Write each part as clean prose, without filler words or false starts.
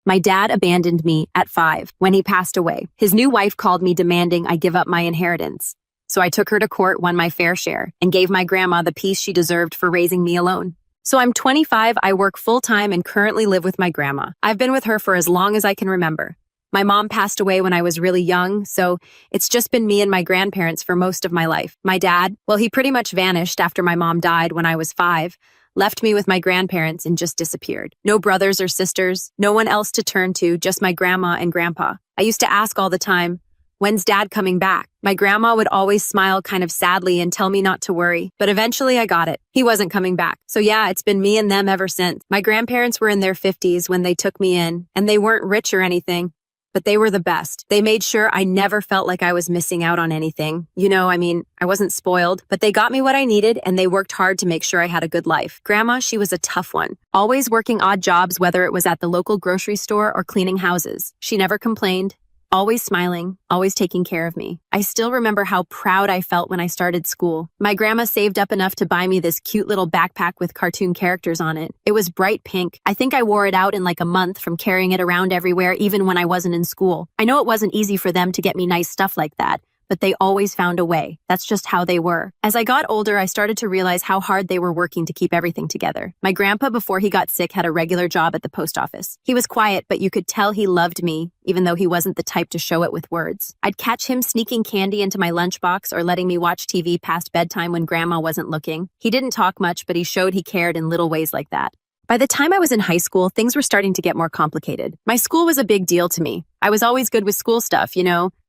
My dad abandoned me at 5 when he passed away. His new wife called me demanding I give up my inheritance. So I took her to court, won my fair share, and gave my grandma the peace she deserved for raising me alone. So I'm 25, I work full-time and currently live with my grandma. I've been with her for as long as I can remember. My mom passed away when I was really young, so it's just been me and my grandparents for most of my life. My dad, well, he pretty much vanished after my mom died when I was 5, left me with my grandparents and just disappeared. No brothers or sisters, no one else to turn to, just my grandma and grandpa. I used to ask all the time, "When's Dad coming back?" My grandma would always smile kind of sadly and tell me not to worry, but eventually I got it. He wasn't coming back. So yeah, it's been me and them ever since. My grandparents were in their 50s when they took me in, and they weren't rich or anything. But they were the best. They made sure I never felt like I was missing out on anything. I wasn't spoiled, but they got me what I needed and they worked hard to make sure I had a good life. Grandma, she was a tough one. Always working odd jobs, whether it was at the local grocery store or cleaning houses. She never complained. Always smiling, always taking care of me. I still remember how proud I felt when I started school. My grandma saved up enough to buy me this cute little backpack with cartoon characters on it. It was bright pink. I think I wore it out in like a month from carrying it around everywhere, even when I wasn't in school. I know it wasn't easy for them to get me nice stuff like that, but they always found a way. That's just how they were. As I got older, I started to realize how hard they were working to keep everything together. My grandpa, before he got sick, had a regular job at the post office. He was quiet, but you could tell he loved me, even though he wasn't the type to show it with words. I'd catch him sneaking candy into my lunchbox or letting me watch TV past bedtime when grandma wasn't looking. He didn't talk much, but he showed he cared in little ways like that. By the time I was in high school, things were starting to get more complicated. My school was a big deal to me. I was always good with school stuff,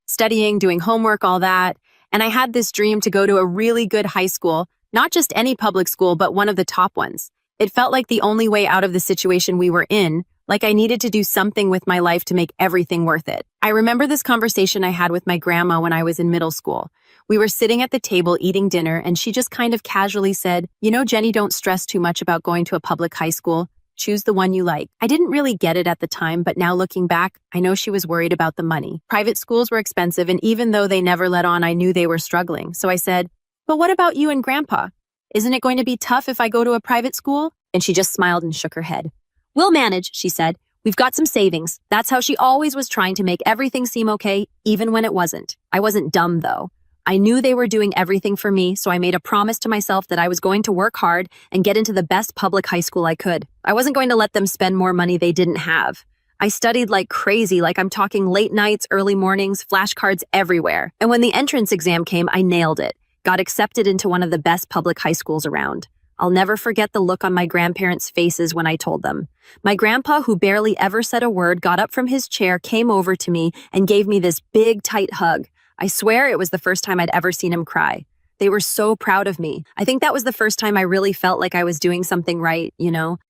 studying, doing homework, all that. And I had this dream to go to a really good high school, not just any public school, but one of the top ones. It felt like the only way out of the situation we were in, like I needed to do something with my life to make everything worth it. I remember this conversation I had with my grandma when I was in middle school. We were sitting at the table eating dinner, and she just kind of casually said, "Jenny, don't stress too much about going to a public high school. Choose the one you like." I didn't really get it at the time, but now looking back, I know she was worried about the money. Private schools were expensive, and even though they never let on, I knew they were struggling. So I said, "But what about you and Grandpa? Isn't it going to be tough if I go to a private school?" And she just smiled and shook her head. "We'll manage," she said. "We've got some savings." That's how she always was, trying to make everything seem okay, even when it wasn't. I wasn't dumb, though. I knew they were doing everything for me, so I made a promise to myself that I was going to work hard and get into the best public high school I could. I wasn't going to let them spend more money they didn't have. I studied like crazy, like I'm talking late nights, early mornings, flashcards everywhere. And when the entrance exam came, I nailed it. Got accepted into one of the best public high schools around. I'll never forget the look on my grandparents' faces when I told them. My grandpa, who barely ever said a word, got up from his chair, came over to me, and gave me this big, tight hug. I swear it was the first time I'd ever seen him cry. They were so proud of me. I think that was the first time I really felt like I was doing something right,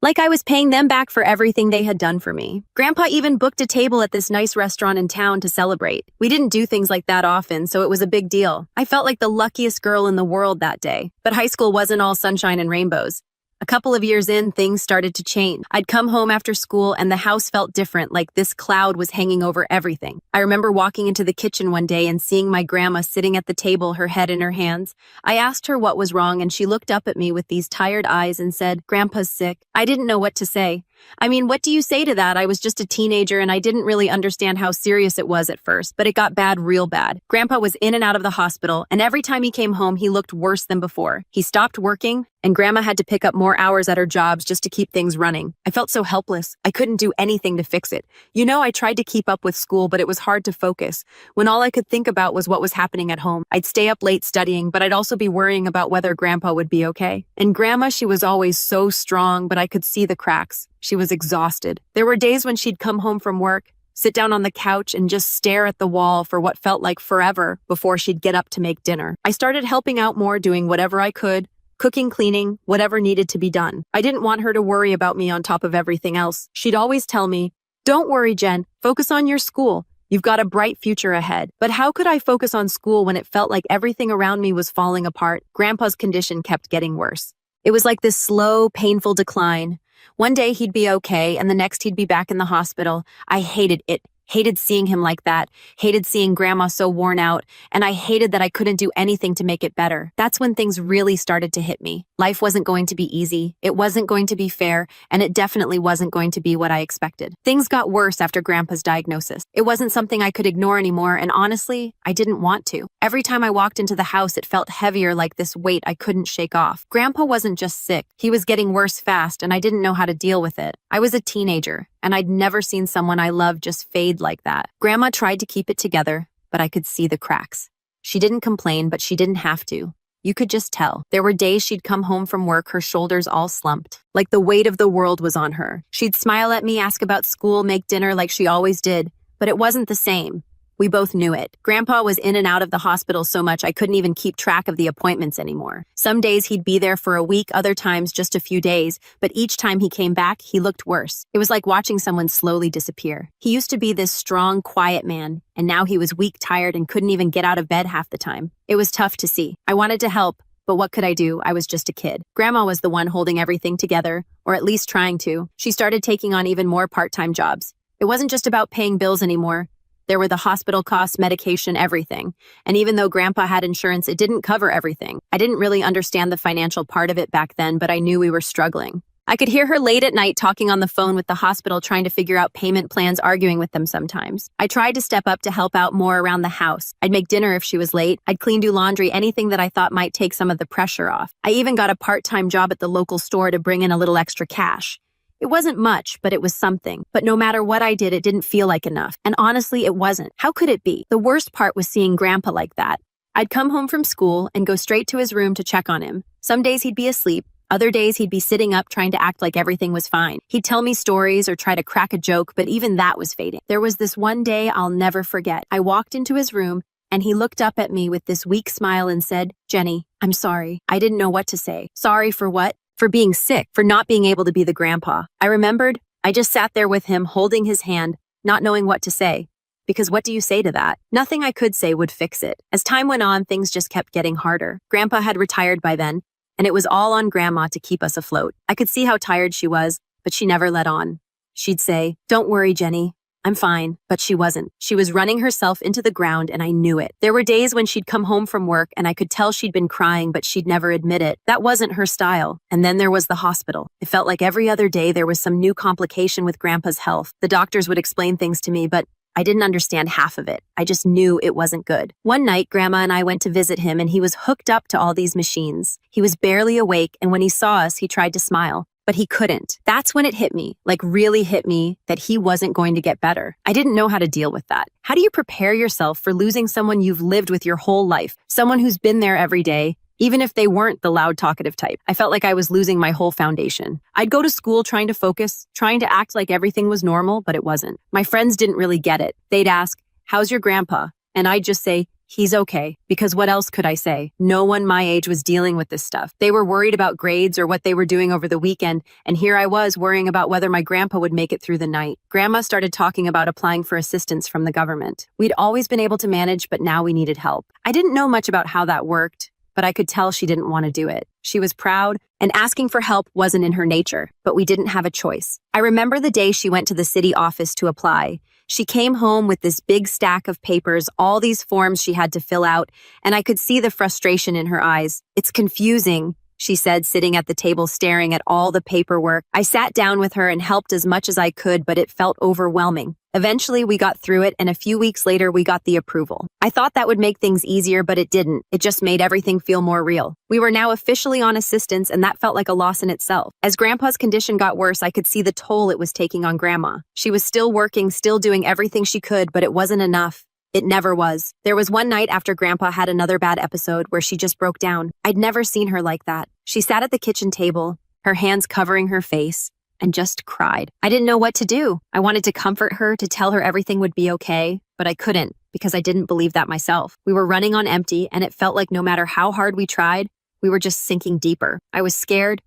like I was paying them back for everything they had done for me. Grandpa even booked a table at this nice restaurant in town to celebrate. We didn't do things like that often, so it was a big deal. I felt like the luckiest girl in the world that day. But high school wasn't all sunshine and rainbows. A couple of years in, things started to change. I'd come home after school and the house felt different, like this cloud was hanging over everything. I remember walking into the kitchen one day and seeing my grandma sitting at the table, her head in her hands. I asked her what was wrong, and she looked up at me with these tired eyes and said, "Grandpa's sick." I didn't know what to say. What do you say to that? I was just a teenager and I didn't really understand how serious it was at first, but it got bad real bad. Grandpa was in and out of the hospital, and every time he came home, he looked worse than before. He stopped working, and Grandma had to pick up more hours at her jobs just to keep things running. I felt so helpless. I couldn't do anything to fix it. I tried to keep up with school, but it was hard to focus when all I could think about was what was happening at home. I'd stay up late studying, but I'd also be worrying about whether Grandpa would be okay. And Grandma, she was always so strong, but I could see the cracks. She was exhausted. There were days when she'd come home from work, sit down on the couch, and just stare at the wall for what felt like forever before she'd get up to make dinner. I started helping out more, doing whatever I could, cooking, cleaning, whatever needed to be done. I didn't want her to worry about me on top of everything else. She'd always tell me, "Don't worry, Jen. Focus on your school. You've got a bright future ahead." But how could I focus on school when it felt like everything around me was falling apart? Grandpa's condition kept getting worse. It was like this slow, painful decline. One day he'd be okay, and the next he'd be back in the hospital. I hated it. Hated seeing him like that, hated seeing Grandma so worn out, and I hated that I couldn't do anything to make it better. That's when things really started to hit me. Life wasn't going to be easy, it wasn't going to be fair, and it definitely wasn't going to be what I expected. Things got worse after Grandpa's diagnosis. It wasn't something I could ignore anymore, and honestly, I didn't want to. Every time I walked into the house, it felt heavier, like this weight I couldn't shake off. Grandpa wasn't just sick, he was getting worse fast, and I didn't know how to deal with it. I was a teenager, and I'd never seen someone I loved just fade like that. Grandma tried to keep it together, but I could see the cracks. She didn't complain, but she didn't have to. You could just tell. There were days she'd come home from work, her shoulders all slumped, like the weight of the world was on her. She'd smile at me, ask about school, make dinner like she always did, but it wasn't the same. We both knew it. Grandpa was in and out of the hospital so much I couldn't even keep track of the appointments anymore. Some days he'd be there for a week, other times just a few days, but each time he came back, he looked worse. It was like watching someone slowly disappear. He used to be this strong, quiet man, and now he was weak, tired, and couldn't even get out of bed half the time. It was tough to see. I wanted to help, but what could I do? I was just a kid. Grandma was the one holding everything together, or at least trying to. She started taking on even more part-time jobs. It wasn't just about paying bills anymore. There were the hospital costs, medication, everything. And even though Grandpa had insurance, it didn't cover everything. I didn't really understand the financial part of it back then, but I knew we were struggling. I could hear her late at night talking on the phone with the hospital, trying to figure out payment plans, arguing with them sometimes. I tried to step up to help out more around the house. I'd make dinner if she was late. I'd clean, do laundry, anything that I thought might take some of the pressure off. I even got a part-time job at the local store to bring in a little extra cash. It wasn't much, but it was something. But no matter what I did, it didn't feel like enough. And honestly, it wasn't. How could it be? The worst part was seeing Grandpa like that. I'd come home from school and go straight to his room to check on him. Some days he'd be asleep. Other days he'd be sitting up trying to act like everything was fine. He'd tell me stories or try to crack a joke, but even that was fading. There was this one day I'll never forget. I walked into his room and he looked up at me with this weak smile and said, "Jenny, I'm sorry." I didn't know what to say. Sorry for what? For being sick, for not being able to be the grandpa. I remembered, I just sat there with him, holding his hand, not knowing what to say. Because what do you say to that? Nothing I could say would fix it. As time went on, things just kept getting harder. Grandpa had retired by then, and it was all on Grandma to keep us afloat. I could see how tired she was, but she never let on. She'd say, "Don't worry, Jenny. I'm fine," but she wasn't. She was running herself into the ground, and I knew it. There were days when she'd come home from work, and I could tell she'd been crying, but she'd never admit it. That wasn't her style. And then there was the hospital. It felt like every other day there was some new complication with Grandpa's health. The doctors would explain things to me, but I didn't understand half of it. I just knew it wasn't good. One night, Grandma and I went to visit him, and he was hooked up to all these machines. He was barely awake, and when he saw us, he tried to smile. But he couldn't. That's when it hit me, like really hit me, that he wasn't going to get better. I didn't know how to deal with that. How do you prepare yourself for losing someone you've lived with your whole life? Someone who's been there every day, even if they weren't the loud, talkative type. I felt like I was losing my whole foundation. I'd go to school trying to focus, trying to act like everything was normal, but it wasn't. My friends didn't really get it. They'd ask, "How's your grandpa?" And I'd just say, "He's okay," because what else could I say? No one my age was dealing with this stuff. They were worried about grades or what they were doing over the weekend, and here I was worrying about whether my grandpa would make it through the night. Grandma started talking about applying for assistance from the government. We'd always been able to manage, but now we needed help. I didn't know much about how that worked, but I could tell she didn't want to do it. She was proud, and asking for help wasn't in her nature, but we didn't have a choice. I remember the day she went to the city office to apply. She came home with this big stack of papers, all these forms she had to fill out, and I could see the frustration in her eyes. "It's confusing," she said, sitting at the table staring at all the paperwork. I sat down with her and helped as much as I could, but it felt overwhelming. Eventually, we got through it, and a few weeks later, we got the approval. I thought that would make things easier, but it didn't. It just made everything feel more real. We were now officially on assistance, and that felt like a loss in itself. As Grandpa's condition got worse, I could see the toll it was taking on Grandma. She was still working, still doing everything she could, but it wasn't enough. It never was. There was one night after Grandpa had another bad episode where she just broke down. I'd never seen her like that. She sat at the kitchen table, her hands covering her face, and just cried. I didn't know what to do. I wanted to comfort her, to tell her everything would be okay, but I couldn't because I didn't believe that myself. We were running on empty, and it felt like no matter how hard we tried, we were just sinking deeper. I was scared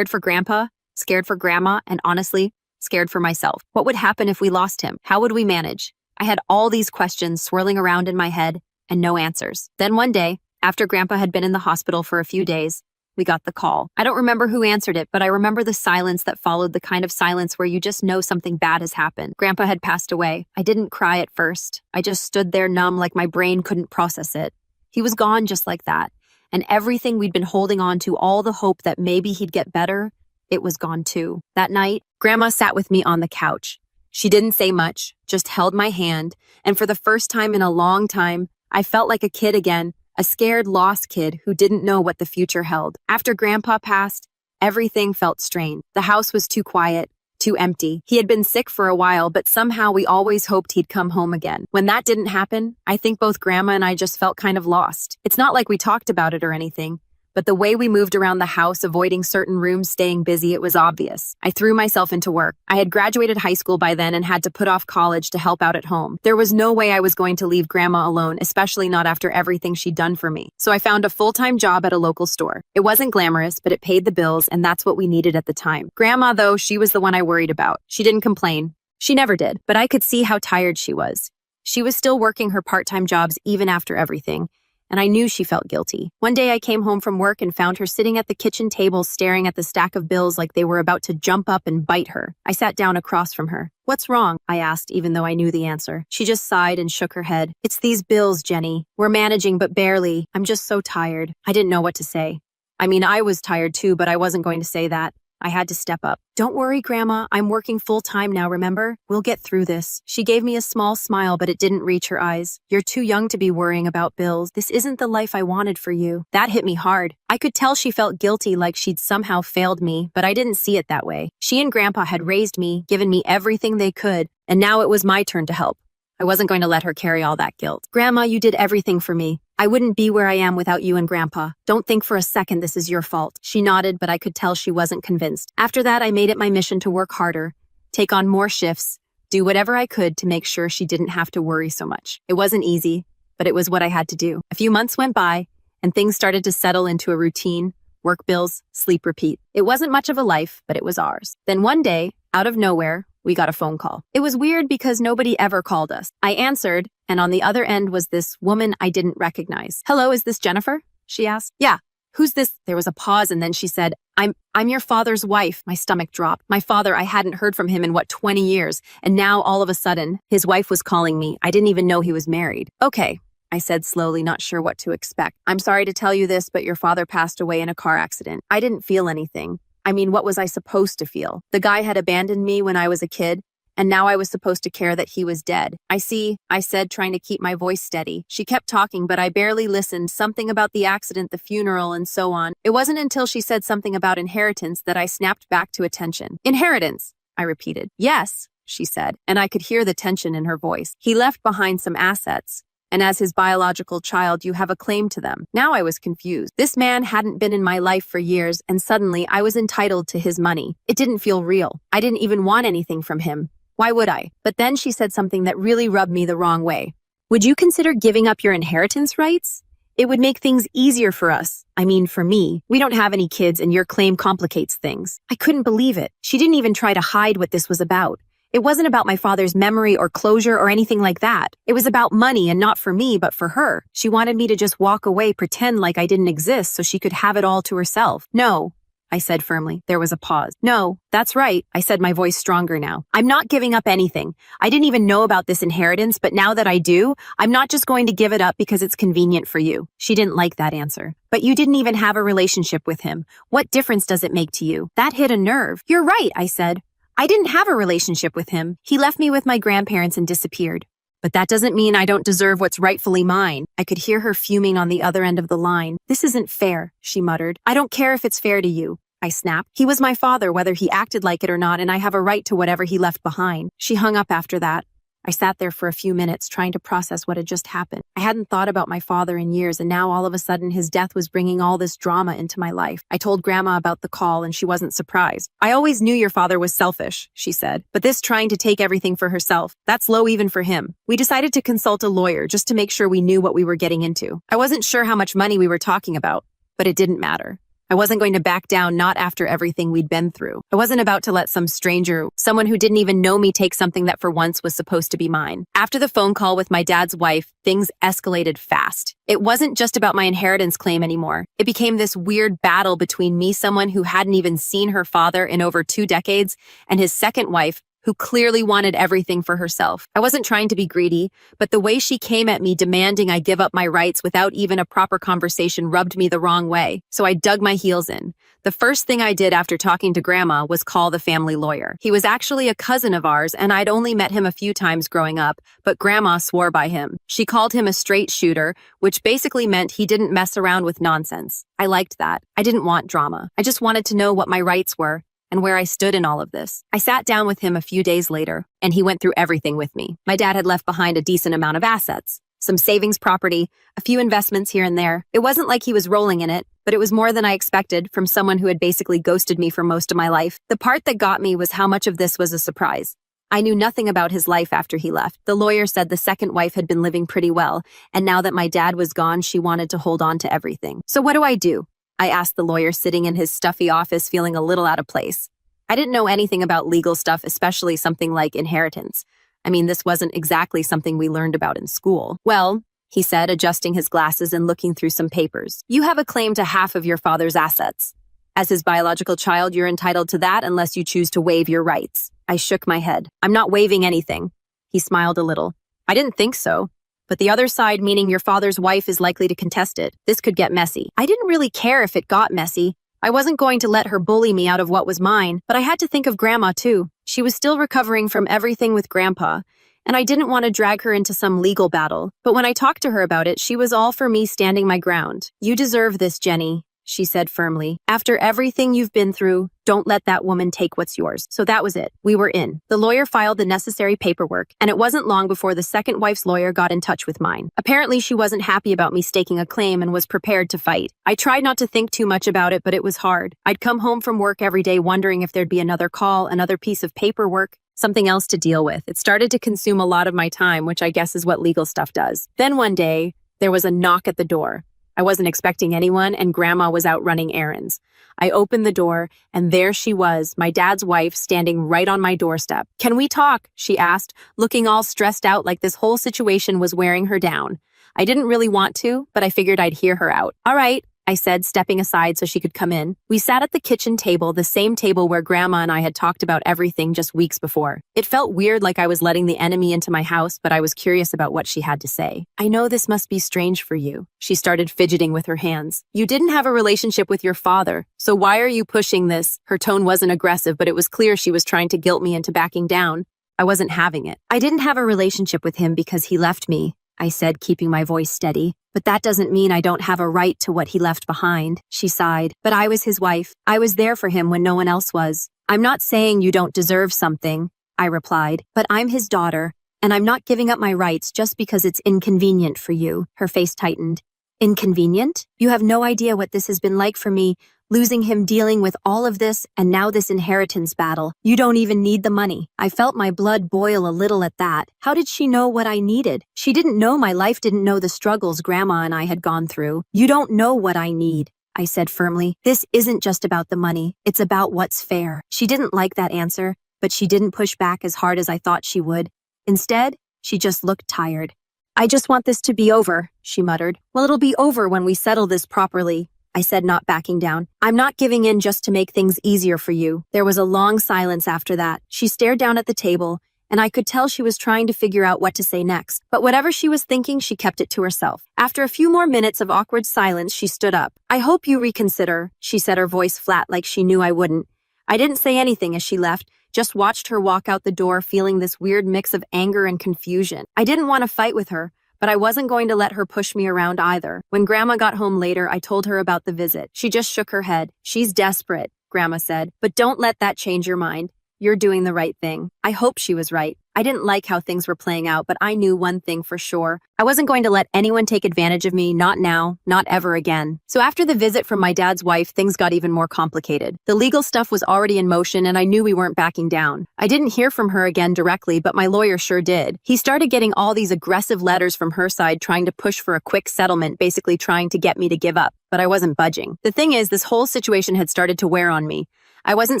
for Grandpa, scared for Grandma, and honestly, scared for myself. What would happen if we lost him? How would we manage? I had all these questions swirling around in my head and no answers. Then one day, after Grandpa had been in the hospital for a few days, we got the call. I don't remember who answered it, but I remember the silence that followed, the kind of silence where you just know something bad has happened. Grandpa had passed away. I didn't cry at first. I just stood there numb, like my brain couldn't process it. He was gone just like that. And everything we'd been holding on to, all the hope that maybe he'd get better, it was gone too. That night, Grandma sat with me on the couch. She didn't say much, just held my hand, and for the first time in a long time, I felt like a kid again, a scared, lost kid who didn't know what the future held. After Grandpa passed, everything felt strange. The house was too quiet, too empty. He had been sick for a while, but somehow we always hoped he'd come home again. When that didn't happen, I think both Grandma and I just felt kind of lost. It's not like we talked about it or anything, but the way we moved around the house, avoiding certain rooms, staying busy, it was obvious. I threw myself into work. I had graduated high school by then and had to put off college to help out at home. There was no way I was going to leave Grandma alone, especially not after everything she'd done for me. So I found a full-time job at a local store. It wasn't glamorous, but it paid the bills, and that's what we needed at the time. Grandma, though, she was the one I worried about. She didn't complain. She never did, but I could see how tired she was. She was still working her part-time jobs even after everything, and I knew she felt guilty. One day I came home from work and found her sitting at the kitchen table staring at the stack of bills like they were about to jump up and bite her. I sat down across from her. "What's wrong?" I asked, even though I knew the answer. She just sighed and shook her head. "It's these bills, Jenny. We're managing, but barely. I'm just so tired." I didn't know what to say. I mean, I was tired too, but I wasn't going to say that. I had to step up. "Don't worry, Grandma. I'm working full-time now, remember? We'll get through this." She gave me a small smile, but it didn't reach her eyes. "You're too young to be worrying about bills. This isn't the life I wanted for you." That hit me hard. I could tell she felt guilty, like she'd somehow failed me, but I didn't see it that way. She and Grandpa had raised me, given me everything they could, and now it was my turn to help. I wasn't going to let her carry all that guilt. "Grandma, you did everything for me. I wouldn't be where I am without you and Grandpa. Don't think for a second this is your fault." She nodded, but I could tell she wasn't convinced. After that, I made it my mission to work harder, take on more shifts, do whatever I could to make sure she didn't have to worry so much. It wasn't easy, but it was what I had to do. A few months went by, and things started to settle into a routine: work bills, sleep, repeat. It wasn't much of a life, but it was ours. Then one day, out of nowhere, we got a phone call. It was weird because nobody ever called us. I answered, and on the other end was this woman I didn't recognize. "Hello, is this Jennifer?" she asked. "Yeah. Who's this?" There was a pause, and then she said, I'm your father's wife." My stomach dropped. My father, I hadn't heard from him in 20 years, and now all of a sudden, his wife was calling me. I didn't even know he was married. "Okay," I said slowly, not sure what to expect. "I'm sorry to tell you this, but your father passed away in a car accident." I didn't feel anything. I mean, what was I supposed to feel? The guy had abandoned me when I was a kid, and now I was supposed to care that he was dead. "I see," I said, trying to keep my voice steady. She kept talking, but I barely listened, something about the accident, the funeral, and so on. It wasn't until she said something about inheritance that I snapped back to attention. "Inheritance," I repeated. "Yes," she said, and I could hear the tension in her voice. "He left behind some assets, and as his biological child, you have a claim to them." Now I was confused. This man hadn't been in my life for years, and suddenly I was entitled to his money. It didn't feel real. I didn't even want anything from him. Why would I? But then she said something that really rubbed me the wrong way. "Would you consider giving up your inheritance rights? It would make things easier for us. I mean, for me. We don't have any kids, and your claim complicates things." I couldn't believe it. She didn't even try to hide what this was about. It wasn't about my father's memory or closure or anything like that. It was about money, and not for me, but for her. She wanted me to just walk away, pretend like I didn't exist so she could have it all to herself. "No," I said firmly. There was a pause. "No, that's right," I said, my voice stronger now. "I'm not giving up anything. I didn't even know about this inheritance, but now that I do, I'm not just going to give it up because it's convenient for you." She didn't like that answer. "But you didn't even have a relationship with him. What difference does it make to you?" That hit a nerve. "You're right," I said. "I didn't have a relationship with him. He left me with my grandparents and disappeared. But that doesn't mean I don't deserve what's rightfully mine." I could hear her fuming on the other end of the line. "This isn't fair," she muttered. "I don't care if it's fair to you," I snapped. "He was my father, whether he acted like it or not, and I have a right to whatever he left behind." She hung up after that. I sat there for a few minutes trying to process what had just happened. I hadn't thought about my father in years, and now all of a sudden his death was bringing all this drama into my life. I told Grandma about the call, and she wasn't surprised. "I always knew your father was selfish," she said, "but this trying to take everything for herself, that's low even for him." We decided to consult a lawyer just to make sure we knew what we were getting into. I wasn't sure how much money we were talking about, but it didn't matter. I wasn't going to back down, not after everything we'd been through. I wasn't about to let some stranger, someone who didn't even know me, take something that for once was supposed to be mine. After the phone call with my dad's wife, things escalated fast. It wasn't just about my inheritance claim anymore. It became this weird battle between me, someone who hadn't even seen her father in over 2 decades, and his second wife, who clearly wanted everything for herself. I wasn't trying to be greedy, but the way she came at me demanding I give up my rights without even a proper conversation rubbed me the wrong way. So I dug my heels in. The first thing I did after talking to Grandma was call the family lawyer. He was actually a cousin of ours, and I'd only met him a few times growing up, but Grandma swore by him. She called him a straight shooter, which basically meant he didn't mess around with nonsense. I liked that. I didn't want drama. I just wanted to know what my rights were and where I stood in all of this. I sat down with him a few days later, and he went through everything with me. My dad had left behind a decent amount of assets, some savings property, a few investments here and there. It wasn't like he was rolling in it, but it was more than I expected from someone who had basically ghosted me for most of my life. The part that got me was how much of this was a surprise. I knew nothing about his life after he left. The lawyer said the second wife had been living pretty well, and now that my dad was gone, she wanted to hold on to everything. So what do? I asked the lawyer, sitting in his stuffy office feeling a little out of place. I didn't know anything about legal stuff, especially something like inheritance. I mean, this wasn't exactly something we learned about in school. Well, he said, adjusting his glasses and looking through some papers. You have a claim to half of your father's assets. As his biological child, you're entitled to that unless you choose to waive your rights. I shook my head. I'm not waiving anything. He smiled a little. I didn't think so. But the other side, meaning your father's wife, is likely to contest it. This could get messy. I didn't really care if it got messy. I wasn't going to let her bully me out of what was mine, but I had to think of Grandma too. She was still recovering from everything with Grandpa, and I didn't want to drag her into some legal battle. But when I talked to her about it, she was all for me standing my ground. You deserve this, Jenny, she said firmly. After everything you've been through, don't let that woman take what's yours. So that was it. We were in. The lawyer filed the necessary paperwork, and it wasn't long before the second wife's lawyer got in touch with mine. Apparently, she wasn't happy about me staking a claim and was prepared to fight. I tried not to think too much about it, but it was hard. I'd come home from work every day wondering if there'd be another call, another piece of paperwork, something else to deal with. It started to consume a lot of my time, which I guess is what legal stuff does. Then one day, there was a knock at the door. I wasn't expecting anyone, and Grandma was out running errands. I opened the door, and there she was, my dad's wife, standing right on my doorstep. Can we talk? She asked, looking all stressed out like this whole situation was wearing her down. I didn't really want to, but I figured I'd hear her out. All right, I said, stepping aside so she could come in. We sat at the kitchen table, the same table where Grandma and I had talked about everything just weeks before. It felt weird, like I was letting the enemy into my house, but I was curious about what she had to say. I know this must be strange for you. She started fidgeting with her hands. You didn't have a relationship with your father, so why are you pushing this? Her tone wasn't aggressive, but it was clear she was trying to guilt me into backing down. I wasn't having it. I didn't have a relationship with him because he left me, I said, keeping my voice steady. But that doesn't mean I don't have a right to what he left behind, she sighed. But I was his wife. I was there for him when no one else was. I'm not saying you don't deserve something, I replied, but I'm his daughter, and I'm not giving up my rights just because it's inconvenient for you. Her face tightened. Inconvenient? You have no idea what this has been like for me, losing him, dealing with all of this, and now this inheritance battle. You don't even need the money. I felt my blood boil a little at that. How did she know what I needed? She didn't know my life, didn't know the struggles Grandma and I had gone through. You don't know what I need, I said firmly. This isn't just about the money. It's about what's fair. She didn't like that answer, but she didn't push back as hard as I thought she would. Instead, she just looked tired. I just want this to be over, she muttered. Well, it'll be over when we settle this properly, I said, not backing down. I'm not giving in just to make things easier for you. There was a long silence after that. She stared down at the table, and I could tell she was trying to figure out what to say next. But whatever she was thinking, she kept it to herself. After a few more minutes of awkward silence, she stood up. I hope you reconsider, she said, her voice flat like she knew I wouldn't. I didn't say anything as she left, just watched her walk out the door, feeling this weird mix of anger and confusion. I didn't want to fight with her, but I wasn't going to let her push me around either. When Grandma got home later, I told her about the visit. She just shook her head. She's desperate, Grandma said, but don't let that change your mind. You're doing the right thing. I hope she was right. I didn't like how things were playing out, but I knew one thing for sure. I wasn't going to let anyone take advantage of me, not now, not ever again. So after the visit from my dad's wife, things got even more complicated. The legal stuff was already in motion, and I knew we weren't backing down. I didn't hear from her again directly, but my lawyer sure did. He started getting all these aggressive letters from her side trying to push for a quick settlement, basically trying to get me to give up. But I wasn't budging. The thing is, this whole situation had started to wear on me. I wasn't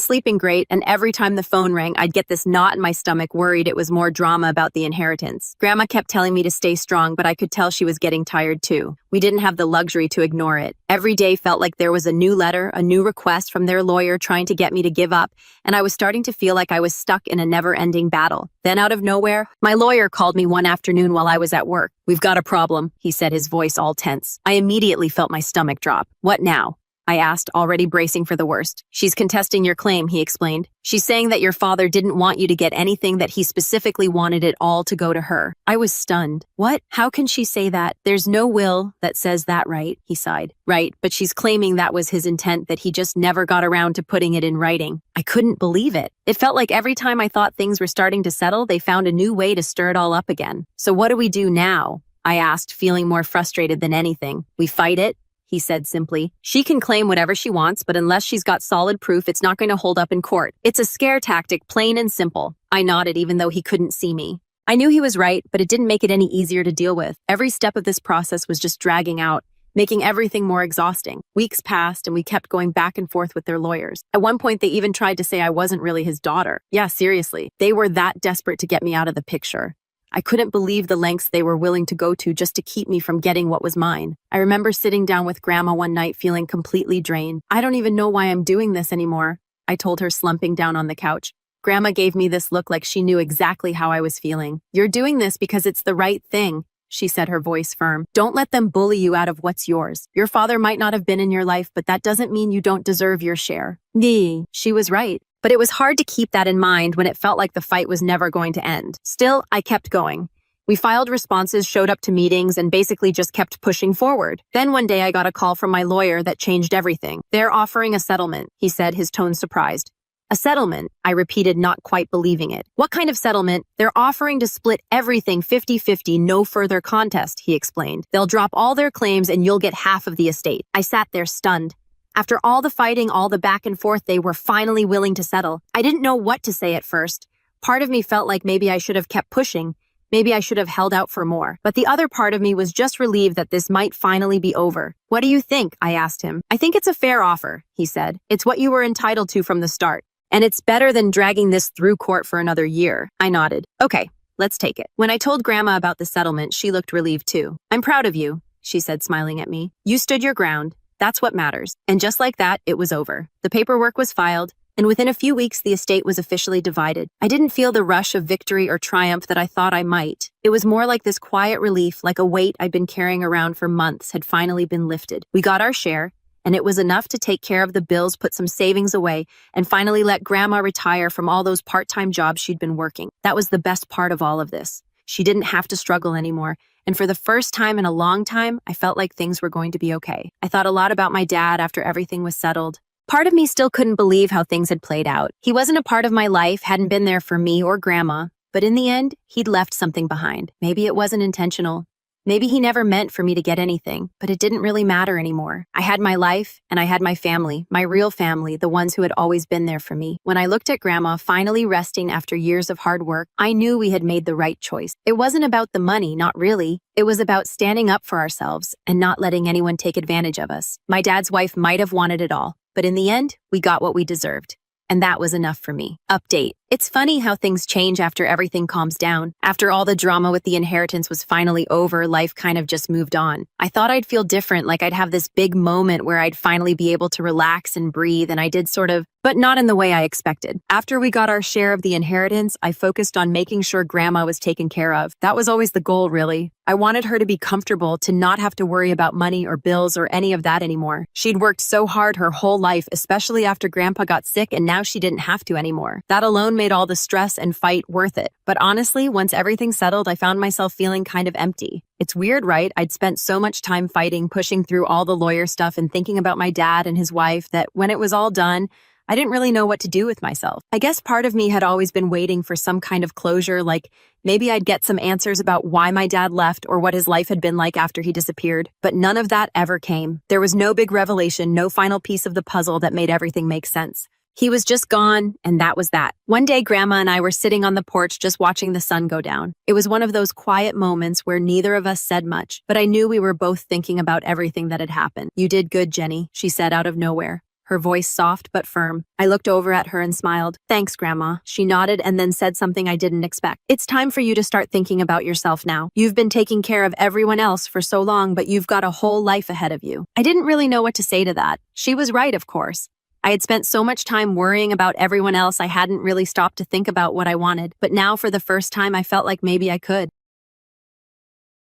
sleeping great, and every time the phone rang, I'd get this knot in my stomach, worried it was more drama about the inheritance. Grandma kept telling me to stay strong, but I could tell she was getting tired too. We didn't have the luxury to ignore it. Every day felt like there was a new letter, a new request from their lawyer trying to get me to give up, and I was starting to feel like I was stuck in a never-ending battle. Then out of nowhere, my lawyer called me one afternoon while I was at work. "We've got a problem," he said, his voice all tense. I immediately felt my stomach drop. "What now?" I asked, already bracing for the worst. "She's contesting your claim," he explained. "She's saying that your father didn't want you to get anything, that he specifically wanted it all to go to her." I was stunned. "What? How can she say that? There's no will that says that, right?" He sighed. "Right, but she's claiming that was his intent, that he just never got around to putting it in writing." I couldn't believe it. It felt like every time I thought things were starting to settle, they found a new way to stir it all up again. "So what do we do now?" I asked, feeling more frustrated than anything. "We fight it," he said simply. "She can claim whatever she wants, but unless she's got solid proof, it's not going to hold up in court. It's a scare tactic, plain and simple." I nodded, even though he couldn't see me. I knew he was right, but it didn't make it any easier to deal with. Every step of this process was just dragging out, making everything more exhausting. Weeks passed, and we kept going back and forth with their lawyers. At one point, they even tried to say I wasn't really his daughter. Yeah, seriously. They were that desperate to get me out of the picture. I couldn't believe the lengths they were willing to go to just to keep me from getting what was mine. I remember sitting down with Grandma one night feeling completely drained. "I don't even know why I'm doing this anymore," I told her, slumping down on the couch. Grandma gave me this look like she knew exactly how I was feeling. "You're doing this because it's the right thing," she said, her voice firm. "Don't let them bully you out of what's yours. Your father might not have been in your life, but that doesn't mean you don't deserve your share." She was right. But it was hard to keep that in mind when it felt like the fight was never going to end. Still, I kept going. We filed responses, showed up to meetings, and basically just kept pushing forward. Then one day I got a call from my lawyer that changed everything. "They're offering a settlement," he said, his tone surprised. "A settlement?" I repeated, not quite believing it. "What kind of settlement?" "They're offering to split everything 50-50, no further contest," he explained. "They'll drop all their claims and you'll get half of the estate." I sat there stunned. After all the fighting, all the back and forth, they were finally willing to settle. I didn't know what to say at first. Part of me felt like maybe I should have kept pushing. Maybe I should have held out for more. But the other part of me was just relieved that this might finally be over. "What do you think?" I asked him. "I think it's a fair offer," he said. "It's what you were entitled to from the start. And it's better than dragging this through court for another year." I nodded. "Okay, let's take it." When I told Grandma about the settlement, she looked relieved too. "I'm proud of you," she said, smiling at me. "You stood your ground. That's what matters." And just like that, it was over. The paperwork was filed, and within a few weeks, the estate was officially divided. I didn't feel the rush of victory or triumph that I thought I might. It was more like this quiet relief, like a weight I'd been carrying around for months had finally been lifted. We got our share, and it was enough to take care of the bills, put some savings away, and finally let Grandma retire from all those part-time jobs she'd been working. That was the best part of all of this. She didn't have to struggle anymore. And for the first time in a long time, I felt like things were going to be okay. I thought a lot about my dad after everything was settled. Part of me still couldn't believe how things had played out. He wasn't a part of my life, hadn't been there for me or Grandma, but in the end, he'd left something behind. Maybe it wasn't intentional. Maybe he never meant for me to get anything, but it didn't really matter anymore. I had my life, and I had my family, my real family, the ones who had always been there for me. When I looked at Grandma finally resting after years of hard work, I knew we had made the right choice. It wasn't about the money, not really. It was about standing up for ourselves and not letting anyone take advantage of us. My dad's wife might have wanted it all, but in the end, we got what we deserved. And that was enough for me. Update. It's funny how things change after everything calms down. After all the drama with the inheritance was finally over, life kind of just moved on. I thought I'd feel different, like I'd have this big moment where I'd finally be able to relax and breathe, and I did sort of, but not in the way I expected. After we got our share of the inheritance, I focused on making sure Grandma was taken care of. That was always the goal, really. I wanted her to be comfortable, to not have to worry about money or bills or any of that anymore. She'd worked so hard her whole life, especially after Grandpa got sick, and now she didn't have to anymore. That alone made all the stress and fight worth it. But honestly, once everything settled, I found myself feeling kind of empty. It's weird, right? I'd spent so much time fighting, pushing through all the lawyer stuff and thinking about my dad and his wife that when it was all done, I didn't really know what to do with myself. I guess part of me had always been waiting for some kind of closure, like maybe I'd get some answers about why my dad left or what his life had been like after he disappeared. But none of that ever came. There was no big revelation, no final piece of the puzzle that made everything make sense. He was just gone, and that was that. One day, Grandma and I were sitting on the porch just watching the sun go down. It was one of those quiet moments where neither of us said much, but I knew we were both thinking about everything that had happened. "You did good, Jenny," she said out of nowhere, her voice soft but firm. I looked over at her and smiled. "Thanks, Grandma." She nodded and then said something I didn't expect. "It's time for you to start thinking about yourself now. You've been taking care of everyone else for so long, but you've got a whole life ahead of you." I didn't really know what to say to that. She was right, of course. I had spent so much time worrying about everyone else, I hadn't really stopped to think about what I wanted. But now, for the first time, I felt like maybe I could.